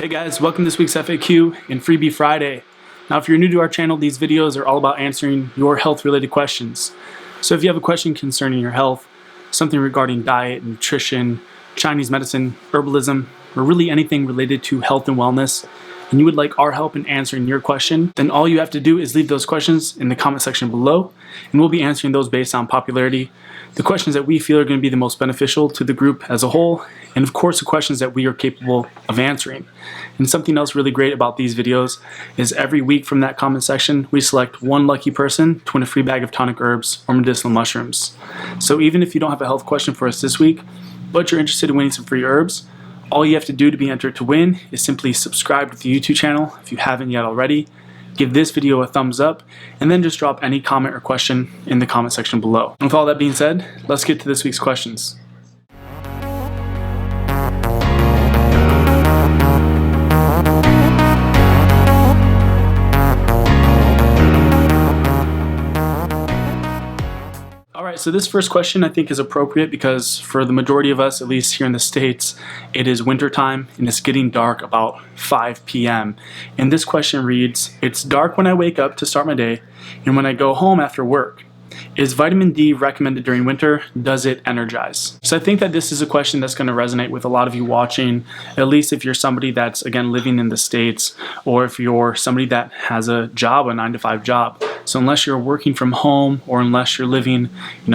Hey guys, welcome to this week's FAQ and Freebie Friday. Now if you're new to our channel, these videos are all about answering your health related questions. So if you have a question concerning your health, something regarding diet, nutrition, Chinese medicine, herbalism, or really anything related to health and wellness, and you would like our help in answering your question, then all you have to do is leave those questions in the comment section below, and we'll be answering those based on popularity, the questions that we feel are going to be the most beneficial to the group as a whole, and of course the questions that we are capable of answering. And something else really great about these videos is every week from that comment section, we select one lucky person to win a free bag of tonic herbs or medicinal mushrooms. So even if you don't have a health question for us this week, but you're interested in winning some free herbs, all you have to do to be entered to win is simply subscribe to the YouTube channel if you haven't yet already, give this video a thumbs up, and then just drop any comment or question in the comment section below. And with all that being said, let's get to this week's questions. Alright, so this first question I think is appropriate because for the majority of us, at least here in the States, it is winter time and it's getting dark about 5 p.m. And this question reads, "It's dark when I wake up to start my day and when I go home after work. Is vitamin D recommended during winter? Does it energize?" So I think that this is a question that's going to resonate with a lot of you watching, at least if you're somebody that's, again, living in the States, or if you're somebody that has a job, a 9-to-5 job. So unless you're working from home or unless you're living,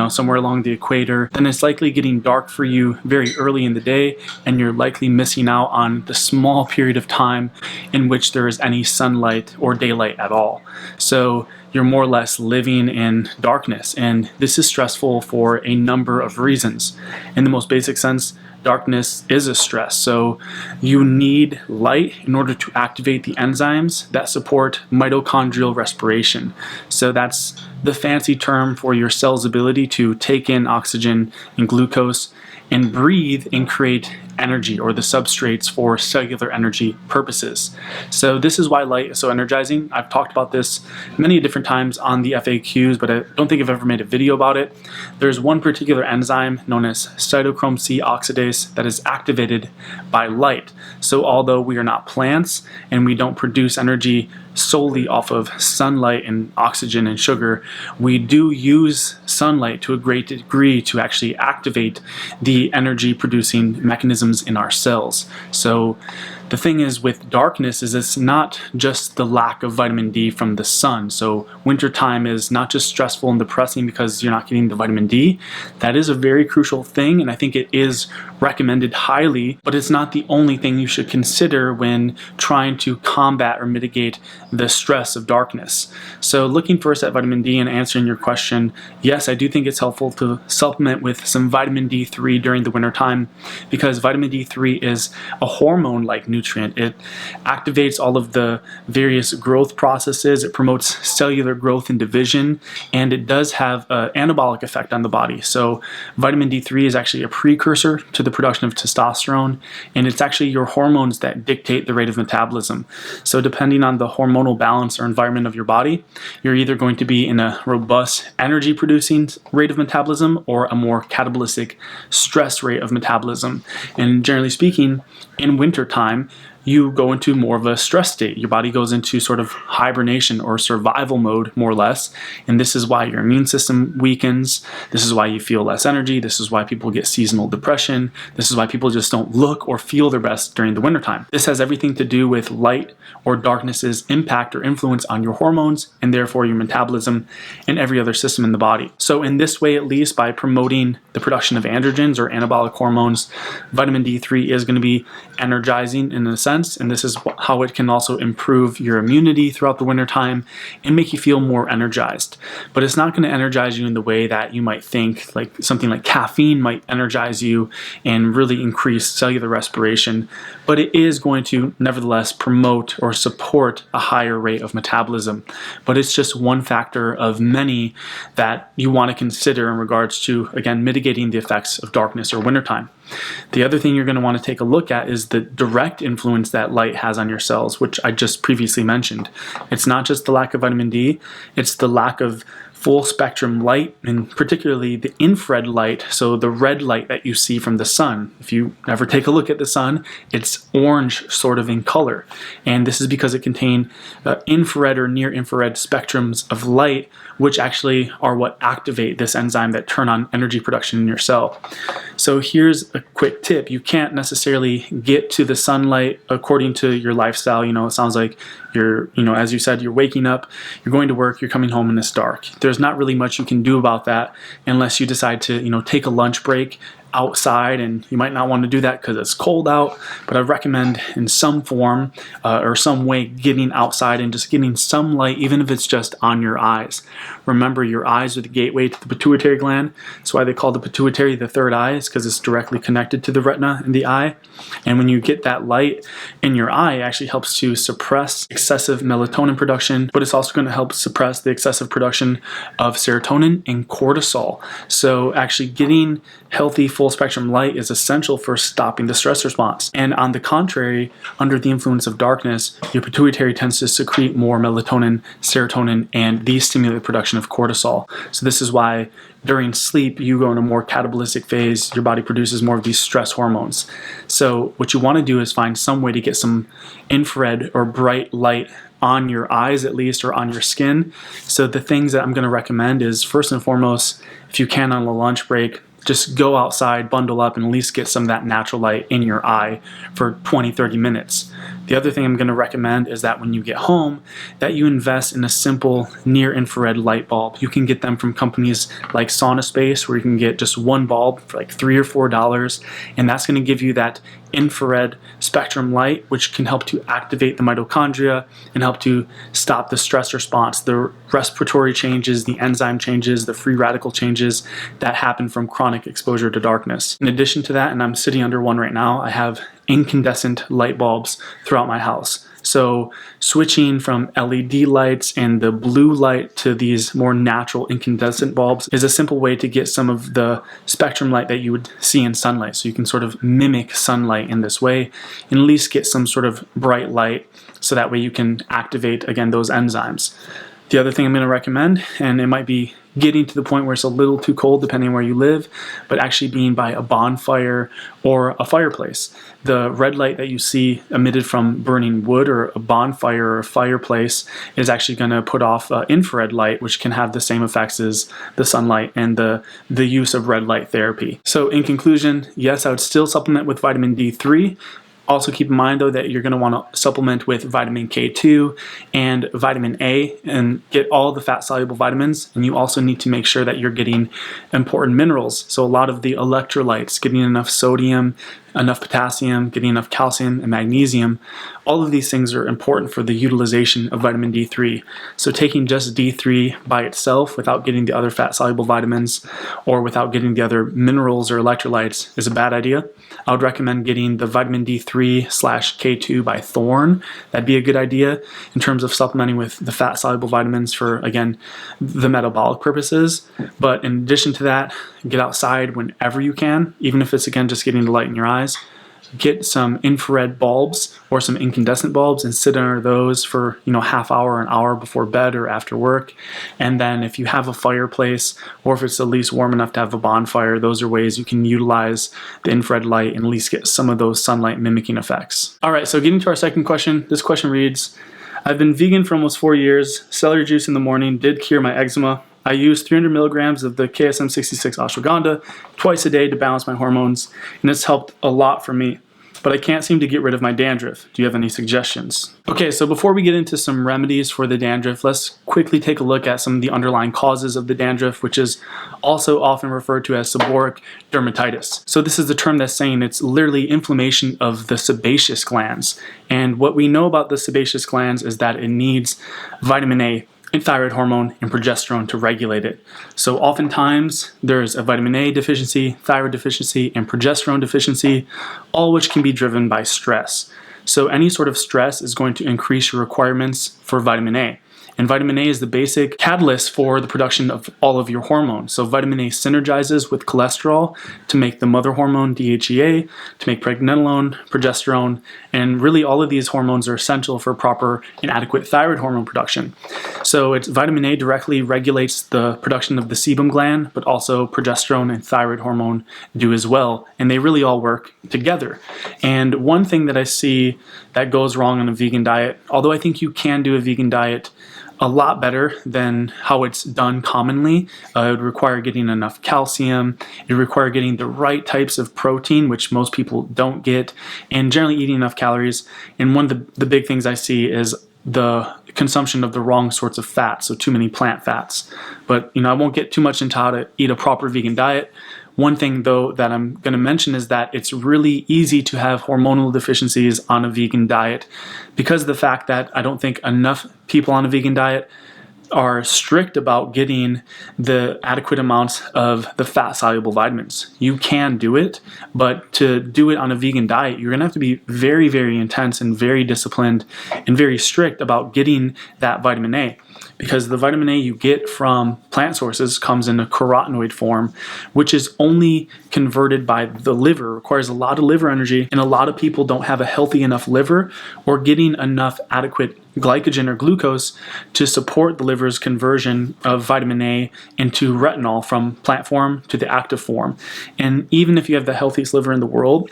somewhere along the equator, then it's likely getting dark for you very early in the day, and you're likely missing out on the small period of time in which there is any sunlight or daylight at all. So you're more or less living in darkness, and this is stressful for a number of reasons. In the most basic sense, darkness is a stress, so you need light in order to activate the enzymes that support mitochondrial respiration. So that's the fancy term for your cell's ability to take in oxygen and glucose and breathe and create energy, or the substrates for cellular energy purposes. So this is why light is so energizing. I've talked about this many different times on the FAQs, but I don't think I've ever made a video about it. There's one particular enzyme known as cytochrome C oxidase that is activated by light. So although we are not plants and we don't produce energy solely off of sunlight and oxygen and sugar, we do use sunlight to a great degree to actually activate the energy producing mechanisms in our cells. So the thing is with darkness is it's not just the lack of vitamin D from the sun. So wintertime is not just stressful and depressing because you're not getting the vitamin D. That is a very crucial thing, and I think it is recommended highly, but it's not the only thing you should consider when trying to combat or mitigate the stress of darkness. So looking first at vitamin D and answering your question, yes, I do think it's helpful to supplement with some vitamin D3 during the wintertime, because vitamin D3 is a hormone-like nutrient. It activates all of the various growth processes, it promotes cellular growth and division, and it does have an anabolic effect on the body. So vitamin D3 is actually a precursor to the production of testosterone, and it's actually your hormones that dictate the rate of metabolism. So depending on the hormonal balance or environment of your body, you're either going to be in a robust energy producing rate of metabolism or a more catabolistic stress rate of metabolism. And generally speaking, in wintertime, you go into more of a stress state. Your body goes into sort of hibernation or survival mode, more or less. And this is why your immune system weakens. This is why you feel less energy. This is why people get seasonal depression. This is why people just don't look or feel their best during the wintertime. This has everything to do with light or darkness's impact or influence on your hormones and therefore your metabolism and every other system in the body. So in this way, at least by promoting the production of androgens or anabolic hormones, vitamin D3 is going to be energizing in a sense, and this is how it can also improve your immunity throughout the wintertime and make you feel more energized. But it's not going to energize you in the way that you might think, like something like caffeine might energize you and really increase cellular respiration, but it is going to nevertheless promote or support a higher rate of metabolism. But it's just one factor of many that you want to consider in regards to, again, mitigating the effects of darkness or wintertime. The other thing you're going to want to take a look at is the direct influence that light has on your cells, which I just previously mentioned. It's not just the lack of vitamin D, it's the lack of full spectrum light, and particularly the infrared light, so the red light that you see from the sun. If you ever take a look at the sun, it's orange sort of in color. And this is because it contains infrared or near infrared spectrums of light, which actually are what activate this enzyme that turn on energy production in your cell. So here's a quick tip. You can't necessarily get to the sunlight according to your lifestyle. It sounds like you're, as you said, you're waking up, you're going to work, you're coming home and it's dark. There's not really much you can do about that unless you decide to, take a lunch break outside, and you might not want to do that because it's cold out, but I recommend in some form or some way getting outside and just getting some light, even if it's just on your eyes. Remember, your eyes are the gateway to the pituitary gland. That's why they call the pituitary the third eye, is because it's directly connected to the retina in the eye. And when you get that light in your eye, it actually helps to suppress excessive melatonin production, but it's also going to help suppress the excessive production of serotonin and cortisol. So actually getting healthy full spectrum light is essential for stopping the stress response. And on the contrary, under the influence of darkness, your pituitary tends to secrete more melatonin, serotonin, and these stimulate the production of cortisol. So this is why during sleep, you go in a more catabolistic phase. Your body produces more of these stress hormones. So what you want to do is find some way to get some infrared or bright light on your eyes at least, or on your skin. So the things that I'm going to recommend is, first and foremost, if you can on a lunch break, just go outside, bundle up, and at least get some of that natural light in your eye for 20-30 minutes. The other thing I'm going to recommend is that when you get home, that you invest in a simple near-infrared light bulb. You can get them from companies like Sauna Space, where you can get just one bulb for like $3 or $4, and that's going to give you that infrared spectrum light, which can help to activate the mitochondria and help to stop the stress response, the respiratory changes, the enzyme changes, the free radical changes that happen from chronic exposure to darkness. In addition to that, and I'm sitting under one right now, I have incandescent light bulbs throughout my house. So switching from LED lights and the blue light to these more natural incandescent bulbs is a simple way to get some of the spectrum light that you would see in sunlight. So you can sort of mimic sunlight in this way and at least get some sort of bright light, so that way you can activate, again, those enzymes. The other thing I'm going to recommend, and it might be getting to the point where it's a little too cold depending on where you live, but actually being by a bonfire or a fireplace. The red light that you see emitted from burning wood or a bonfire or a fireplace is actually going to put off infrared light, which can have the same effects as the sunlight and the use of red light therapy. So in conclusion, yes, I would still supplement with vitamin D3. Also keep in mind, though, that you're going to want to supplement with vitamin K2 and vitamin A and get all the fat-soluble vitamins. And you also need to make sure that you're getting important minerals. So a lot of the electrolytes, getting enough sodium, enough potassium, getting enough calcium and magnesium. All of these things are important for the utilization of vitamin D3. So taking just D3 by itself without getting the other fat-soluble vitamins or without getting the other minerals or electrolytes is a bad idea. I would recommend getting the vitamin D3/K2 by Thorne. That'd be a good idea in terms of supplementing with the fat-soluble vitamins for, again, the metabolic purposes. But in addition to that, get outside whenever you can, even if it's, again, just getting the light in your eyes. Get some infrared bulbs or some incandescent bulbs and sit under those for, half hour, an hour before bed or after work. And then if you have a fireplace, or if it's at least warm enough to have a bonfire, those are ways you can utilize the infrared light and at least get some of those sunlight mimicking effects. All right, so getting to our second question. This question reads, I've been vegan for almost 4 years. Celery juice in the morning did cure my eczema. I use 300 milligrams of the KSM-66 ashwagandha twice a day to balance my hormones, and it's helped a lot for me. But I can't seem to get rid of my dandruff. Do you have any suggestions? Okay, so before we get into some remedies for the dandruff, let's quickly take a look at some of the underlying causes of the dandruff, which is also often referred to as seborrheic dermatitis. So this is the term that's saying it's literally inflammation of the sebaceous glands. And what we know about the sebaceous glands is that it needs vitamin A and thyroid hormone and progesterone to regulate it. So oftentimes there's a vitamin A deficiency, thyroid deficiency, and progesterone deficiency, all which can be driven by stress. So any sort of stress is going to increase your requirements for vitamin A. And vitamin A is the basic catalyst for the production of all of your hormones. So vitamin A synergizes with cholesterol to make the mother hormone DHEA, to make pregnenolone, progesterone, and really all of these hormones are essential for proper and adequate thyroid hormone production. So vitamin A directly regulates the production of the sebum gland, but also progesterone and thyroid hormone do as well. And they really all work together. And one thing that I see that goes wrong on a vegan diet, although I think you can do a vegan diet a lot better than how it's done commonly. It would require getting enough calcium. It would require getting the right types of protein, which most people don't get, and generally eating enough calories. And one of the big things I see is the consumption of the wrong sorts of fats, so too many plant fats. But I won't get too much into how to eat a proper vegan diet. One thing, though, that I'm going to mention is that it's really easy to have hormonal deficiencies on a vegan diet because of the fact that I don't think enough people on a vegan diet are strict about getting the adequate amounts of the fat-soluble vitamins. You can do it, but to do it on a vegan diet, you're going to have to be very, very intense and very disciplined and very strict about getting that vitamin A. Because the vitamin A you get from plant sources comes in a carotenoid form, which is only converted by the liver. It requires a lot of liver energy, and a lot of people don't have a healthy enough liver or getting enough adequate glycogen or glucose to support the liver's conversion of vitamin A into retinol from plant form to the active form. And even if you have the healthiest liver in the world,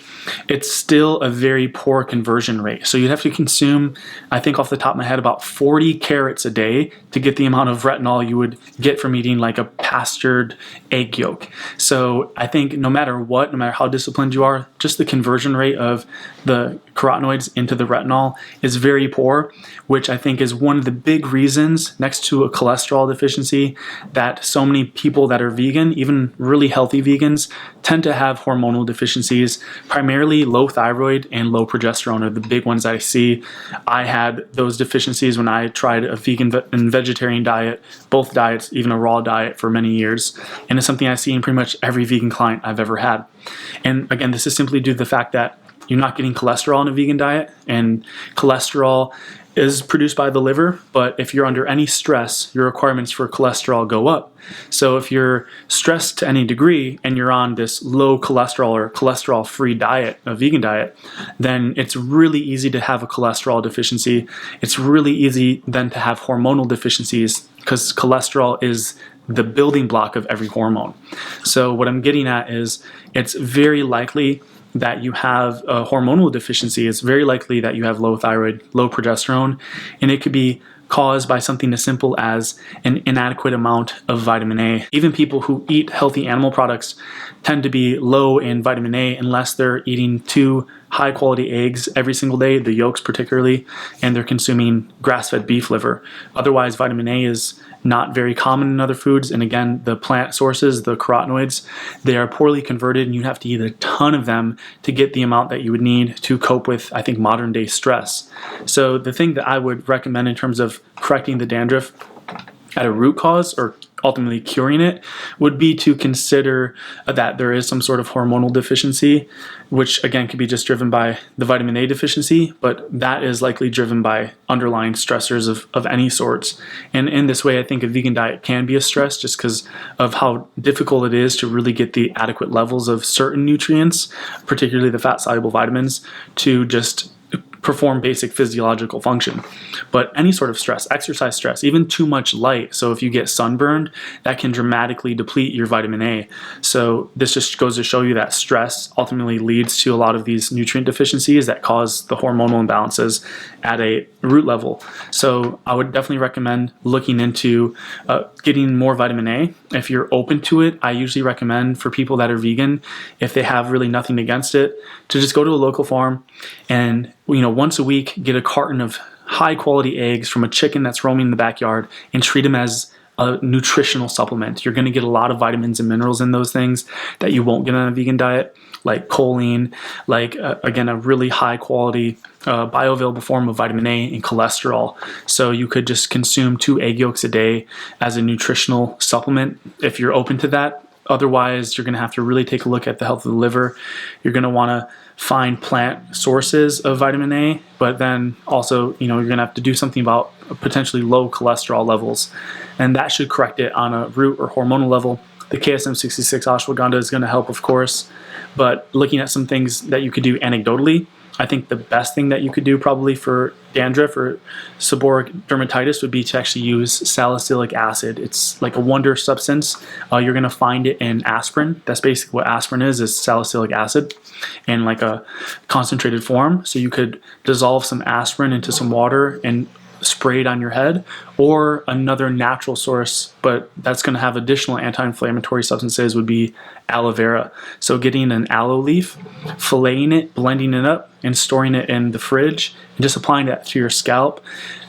it's still a very poor conversion rate. So you'd have to consume, I think off the top of my head, about 40 carrots a day to get the amount of retinol you would get from eating like a pastured egg yolk. So I think no matter what, no matter how disciplined you are, just the conversion rate of the carotenoids into the retinol is very poor, which I think is one of the big reasons, next to a cholesterol deficiency, that so many people that are vegan, even really healthy vegans, tend to have hormonal deficiencies. Primarily low thyroid and low progesterone are the big ones I see. I had those deficiencies when I tried a vegan and vegetarian diet, both diets, even a raw diet for many years. And it's something I see in pretty much every vegan client I've ever had. And again, this is simply due to the fact that you're not getting cholesterol in a vegan diet, and cholesterol is produced by the liver, but if you're under any stress, your requirements for cholesterol go up. So if you're stressed to any degree and you're on this low cholesterol or cholesterol-free diet, a vegan diet, then it's really easy to have a cholesterol deficiency. It's really easy then to have hormonal deficiencies because cholesterol is the building block of every hormone. So what I'm getting at is it's very likely that you have a hormonal deficiency. It's very likely that you have low thyroid, low progesterone, and it could be caused by something as simple as an inadequate amount of vitamin A. Even people who eat healthy animal products tend to be low in vitamin A unless they're eating 2 high quality eggs every single day, the yolks particularly, and they're consuming grass-fed beef liver. Otherwise, vitamin A is not very common in other foods. And again, the plant sources, the carotenoids, they are poorly converted and you have to eat a ton of them to get the amount that you would need to cope with, I think, modern day stress. So the thing that I would recommend in terms of correcting the dandruff at a root cause or ultimately curing it would be to consider that there is some sort of hormonal deficiency, which again could be just driven by the vitamin A deficiency, but that is likely driven by underlying stressors of any sorts. And in this way, I think a vegan diet can be a stress just because of how difficult it is to really get the adequate levels of certain nutrients, particularly the fat-soluble vitamins, to just perform basic physiological function. But any sort of stress, exercise stress, even too much light, so if you get sunburned, that can dramatically deplete your vitamin A. So this just goes to show you that stress ultimately leads to a lot of these nutrient deficiencies that cause the hormonal imbalances at a root level. So I would definitely recommend looking into getting more vitamin A. If you're open to it, I usually recommend for people that are vegan, if they have really nothing against it, to just go to a local farm and once a week get a carton of high quality eggs from a chicken that's roaming in the backyard and treat them as a nutritional supplement. You're going to get a lot of vitamins and minerals in those things that you won't get on a vegan diet, like choline, like again, a really high quality bioavailable form of vitamin A and cholesterol. So you could just consume 2 egg yolks a day as a nutritional supplement if you're open to that. Otherwise, you're going to have to really take a look at the health of the liver. You're going to want to find plant sources of vitamin A, but then also, you're going to have to do something about potentially low cholesterol levels, and that should correct it on a root or hormonal level. The KSM-66 ashwagandha is going to help, of course, but looking at some things that you could do anecdotally, I think the best thing that you could do probably for dandruff or seborrheic dermatitis would be to actually use salicylic acid. It's like a wonder substance. You're going to find it in aspirin. That's basically what aspirin is salicylic acid in like a concentrated form. So you could dissolve some aspirin into some water and spray it on your head, or another natural source, but that's going to have additional anti-inflammatory substances, would be aloe vera. So getting an aloe leaf, filleting it, blending it up, and storing it in the fridge, and just applying that to your scalp,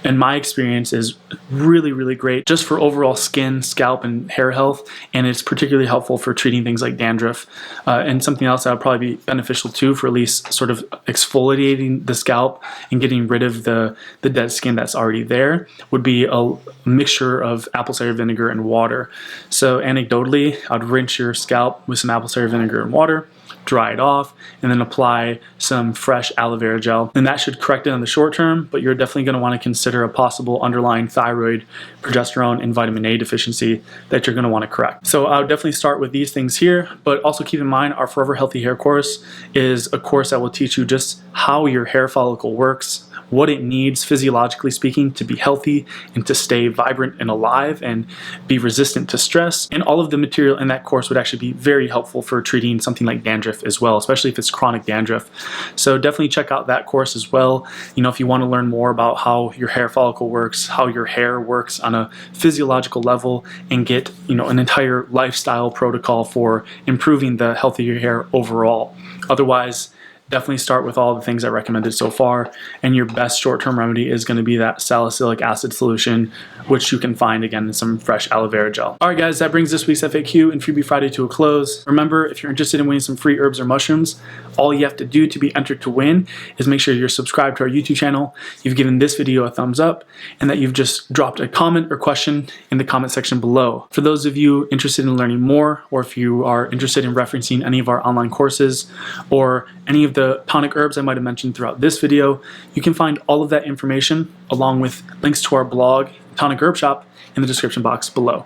in my experience, is really, really great just for overall skin, scalp, and hair health, and it's particularly helpful for treating things like dandruff. And something else that would probably be beneficial too, for at least sort of exfoliating the scalp and getting rid of the dead skin that's already there, would be a mixture of apple cider vinegar and water. So anecdotally, I'd rinse your scalp with some apple cider vinegar and water, dry it off, and then apply some fresh aloe vera gel. And that should correct it in the short term, but you're definitely going to want to consider a possible underlying thyroid, progesterone, and vitamin A deficiency that you're going to want to correct. So I would definitely start with these things here, but also keep in mind our Forever Healthy Hair course is a course that will teach you just how your hair follicle works, what it needs physiologically speaking to be healthy and to stay vibrant and alive and be resistant to stress. And all of the material in that course would actually be very helpful for treating something like dandruff as well, especially if it's chronic dandruff. So definitely check out that course as well. You know, if you want to learn more about how your hair follicle works, how your hair works on a physiological level, and get, you know, an entire lifestyle protocol for improving the health of your hair overall. Otherwise, definitely start with all the things I recommended so far, and your best short-term remedy is going to be that salicylic acid solution, which you can find again in some fresh aloe vera gel. Alright guys, that brings this week's FAQ and Freebie Friday to a close. Remember, if you're interested in winning some free herbs or mushrooms, all you have to do to be entered to win is make sure you're subscribed to our YouTube channel, you've given this video a thumbs up, and that you've just dropped a comment or question in the comment section below. For those of you interested in learning more, or if you are interested in referencing any of our online courses or any of the tonic herbs I might have mentioned throughout this video, you can find all of that information along with links to our blog, Tonic Herb Shop, in the description box below.